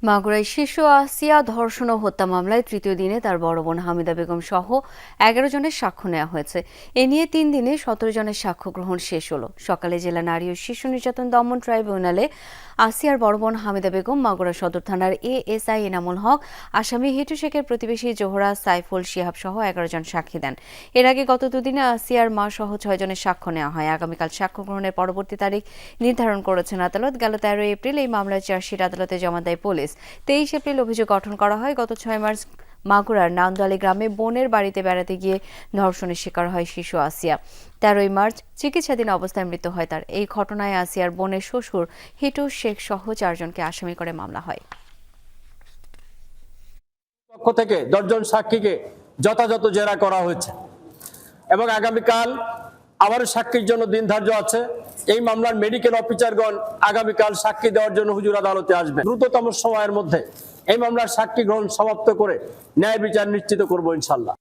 মাগুরায় শিশু আসিয়া ধর্ষণ ও হত্যা মামলায় তৃতীয় দিনে তার বড় বোন হামিদা বেগম সহ 11 জনের সাক্ষ্য নেওয়া হয়েছে। এ নিয়ে 3 দিনে 17 জনের সাক্ষ্য গ্রহণ শেষ হলো। সকালে জেলা নারী ও শিশু নির্যাতন দমন ট্রাইব্যুনালে আসিয়ার বড় বোন হামিদা বেগম, মাগুরা সদর থানার এএসআই এনামুল হক, আসামি হিটু শেখের প্রতিবেশী জোহরা, সাইফুল, শিহাব সহ 11 জন সাক্ষী দেন। এর আগে গত দুদিনে আসিয়ার মা সহ 6 জনের সাক্ষ্য নেওয়া হয়। আগামীকাল সাক্ষ্য গ্রহণের পরবর্তী তারিখ নির্ধারণ করেছেন আদালত। গেল 13 এপ্রিল এই মামলার চার্জশিট আদালতে জমা দেয় পুলিশ। 23 এপ্রিল অভিযোগ গঠন করা হয়। গত 6 মার্চ মাগুরার নান্দোয়ালি গ্রামে বোনের বাড়িতে বেড়াতে গিয়ে ধর্ষণের শিকার হয় শিশু আসিয়া। 13 মার্চ চিকিৎসাধীন অবস্থায় মৃত্যু হয় তার। এই ঘটনায় আসিয়ার বোনের শ্বশুর হিটু শেখ সহ 4 জনকে আসামি করে মামলা হয়। পক্ষ থেকে 10 জন সাক্ষীকে যথাযথ জেরা করা হয়েছে এবং আগামীকাল আবারও সাক্ষীর জন্য দিন ধার্য আছে। এই মামলার মেডিকেল অফিসারগণ আগামীকাল সাক্ষী দেওয়ার জন্য হুজুর আদালতে আসবেন। দ্রুততম সময়ের মধ্যে এই মামলার সাক্ষী গ্রহণ সমাপ্ত করে ন্যায় বিচার নিশ্চিত করব ইনশাআল্লাহ।